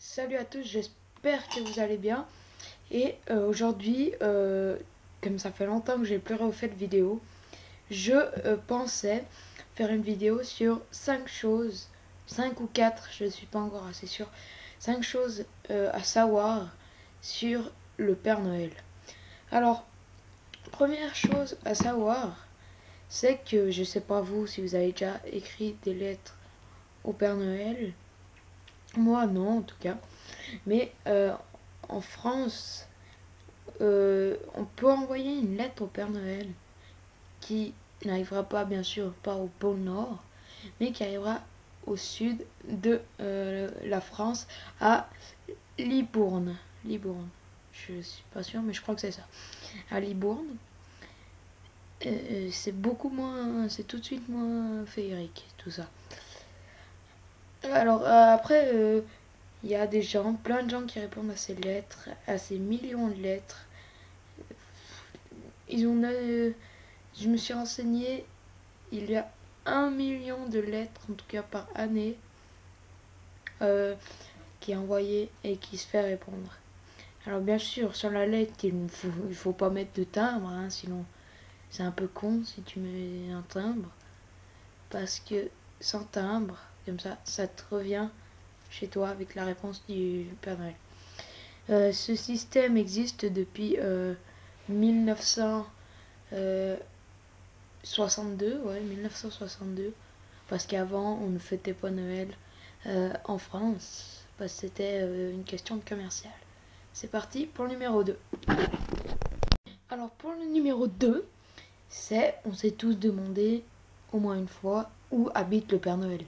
Salut à tous, j'espère que vous allez bien. Et aujourd'hui, comme ça fait longtemps que j'ai plus refait de vidéo, je pensais faire une vidéo sur 5 choses, 5 ou 4, je ne suis pas encore assez sûr, 5 choses à savoir sur le Père Noël. Alors, première chose à savoir, c'est que je sais pas vous si vous avez déjà écrit des lettres au Père Noël. Moi non en tout cas. Mais en France, on peut envoyer une lettre au Père Noël qui n'arrivera pas, bien sûr, pas au pôle Nord, mais qui arrivera au sud de la France, à Libourne. Libourne. Je suis pas sûre, mais je crois que c'est ça. À Libourne. C'est beaucoup moins, c'est tout de suite moins féerique, tout ça. Alors après, il y a des gens, plein de gens qui répondent à ces lettres, à ces millions de lettres. Je me suis renseigné, il y a 1 million de lettres, en tout cas par année, euh, qui est envoyée et qui se fait répondre. Alors bien sûr, sur la lettre, il faut pas mettre de timbre, hein, sinon c'est un peu con si tu mets un timbre. Parce que sans timbre, comme ça te revient chez toi avec la réponse du Père Noël. Ce système existe depuis 1962, ouais, 1962. Parce qu'avant, on ne fêtait pas Noël en France, parce que c'était une question de commercial. C'est parti pour le numéro 2. Alors pour le numéro 2, on s'est tous demandé au moins une fois où habite le Père Noël.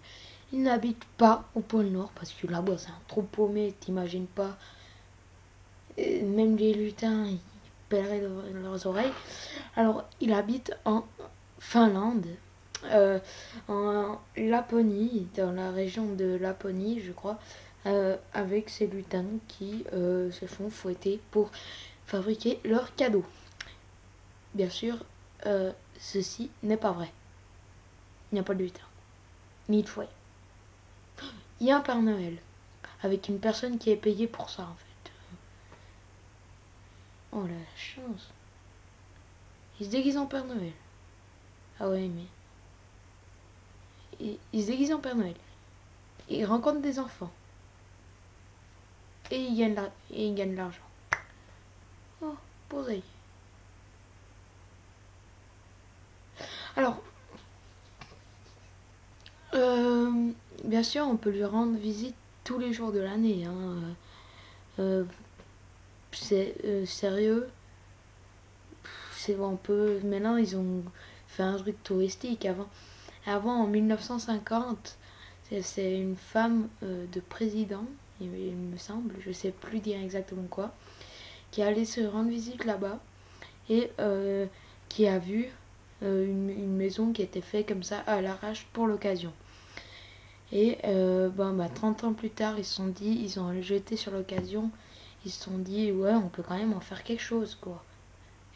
Il n'habite pas au pôle Nord, parce que là-bas c'est un trou paumé, t'imagines pas. Même les lutins, ils perdraient leurs oreilles. Alors il habite en Finlande, en Laponie, dans la région de Laponie, je crois, avec ces lutins qui se font fouetter pour fabriquer leurs cadeaux. Bien sûr, ceci n'est pas vrai. Il n'y a pas de lutin, ni de fouet. Il y a un Père Noël, avec une personne qui est payée pour ça, en fait. Oh la chance. Il se déguise en Père Noël. Ah ouais, mais... Il se déguise en Père Noël. Il rencontre des enfants. Et il gagne de l'argent. Oh, posez. Alors, bien sûr, on peut lui rendre visite tous les jours de l'année. Hein. C'est sérieux. On peut. Maintenant, ils ont fait un truc touristique. Avant en 1950, c'est une femme de président, il me semble, je sais plus dire exactement quoi, qui allait se rendre visite là-bas et qui a vu une maison qui était faite comme ça à l'arrache pour l'occasion. Et 30 ans plus tard, ils ont jeté sur l'occasion, ils se sont dit, ouais, on peut quand même en faire quelque chose, quoi.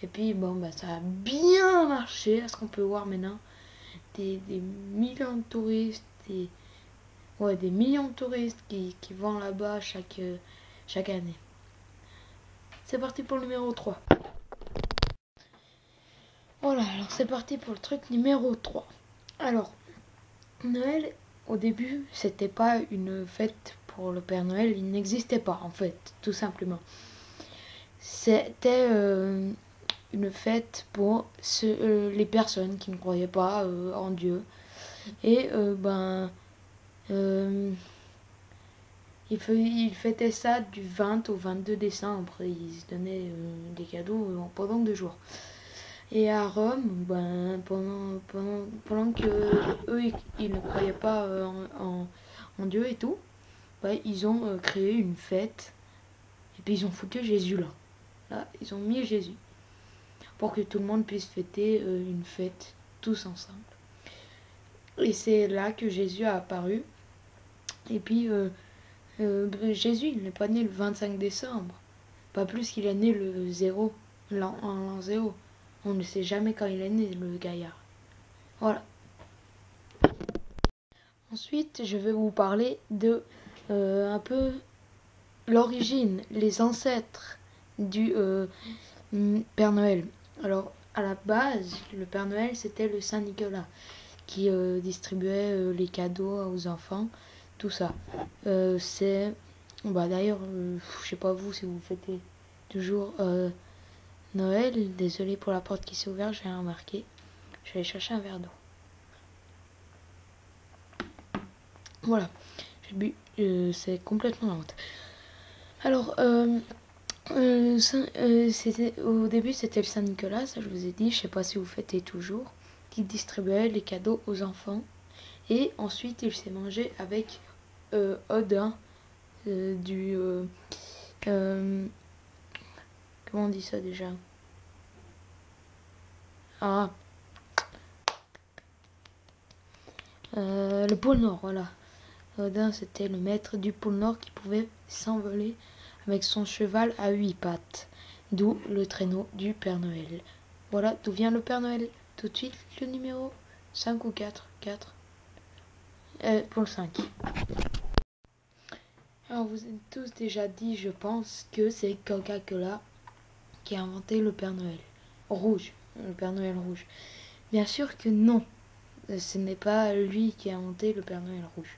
Et puis, ça a bien marché, à ce qu'on peut voir maintenant. Des millions de touristes, des millions de touristes qui vont là-bas chaque année. C'est parti pour le numéro 3. Voilà, alors c'est parti pour le truc numéro 3. Alors, Noël, au début, c'était pas une fête pour le Père Noël, il n'existait pas en fait, tout simplement. C'était une fête pour les personnes qui ne croyaient pas en Dieu. Et il fêtait ça du 20 au 22 décembre. Ils se donnaient des cadeaux pendant 2 jours. Et à Rome, pendant que eux ils ne croyaient pas en Dieu et tout, ils ont créé une fête. Et puis ils ont foutu Jésus là. Là, ils ont mis Jésus. Pour que tout le monde puisse fêter une fête tous ensemble. Et c'est là que Jésus a apparu. Et puis Jésus, il n'est pas né le 25 décembre. Pas plus qu'il est né le 0, en l'an 0. On ne sait jamais quand il est né, le gaillard. Voilà. Ensuite, je vais vous parler de un peu l'origine, les ancêtres du Père Noël. Alors, à la base, le Père Noël, c'était le Saint-Nicolas qui distribuait les cadeaux aux enfants, tout ça. C'est... Bah, d'ailleurs, je sais pas vous si vous fêtez toujours Noël. Désolé pour la porte qui s'est ouverte, j'ai remarqué. Je vais aller chercher un verre d'eau. Voilà, j'ai bu, c'est complètement la honte. Alors, au début, c'était le Saint-Nicolas, ça je vous ai dit, je sais pas si vous fêtez toujours, qui distribuait les cadeaux aux enfants. Et ensuite, il s'est mangé avec Odin, du... comment on dit ça déjà? Ah, le pôle Nord, voilà. Odin, c'était le maître du pôle Nord qui pouvait s'envoler avec son cheval à 8 pattes, d'où le traîneau du Père Noël. Voilà d'où vient le Père Noël. Tout de suite, le numéro 5 ou 4 4 pour le 5. Alors, vous êtes tous déjà dit, je pense, que c'est Coca-Cola qui a inventé le Père Noël rouge, le Père Noël rouge. Bien sûr que non, ce n'est pas lui qui a inventé le Père Noël rouge.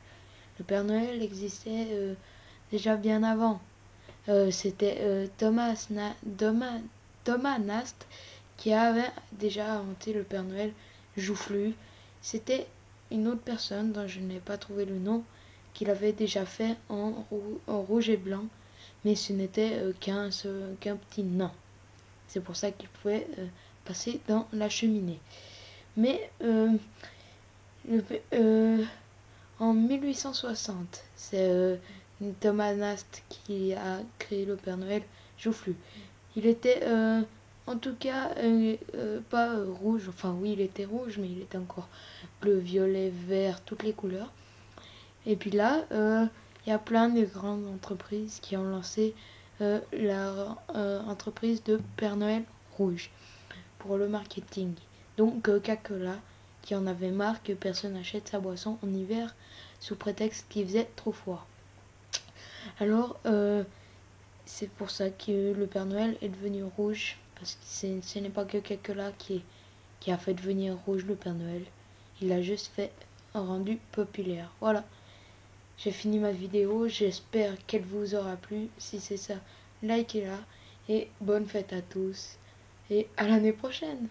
Le Père Noël existait déjà bien avant. C'était Thomas Nast qui avait déjà inventé le Père Noël joufflu. C'était une autre personne dont je n'ai pas trouvé le nom qui l'avait déjà fait en rouge et blanc, mais ce n'était qu'un petit nain. C'est pour ça qu'il pouvait passer dans la cheminée. Mais en 1860, c'est Thomas Nast qui a créé le Père Noël joufflu. Il était en tout cas pas rouge, enfin oui il était rouge, mais il était encore bleu, violet, vert, toutes les couleurs. Et puis là, il y a plein de grandes entreprises qui ont lancé leur entreprise de Père Noël rouge pour le marketing. Donc Coca-Cola qui en avait marre que personne n'achète sa boisson en hiver sous prétexte qu'il faisait trop froid. Alors c'est pour ça que le Père Noël est devenu rouge, parce que ce n'est pas Coca-Cola qui a fait devenir rouge le Père Noël. Il a juste fait un rendu populaire. Voilà. J'ai fini ma vidéo, j'espère qu'elle vous aura plu. Si c'est ça, likez-la et bonne fête à tous et à l'année prochaine.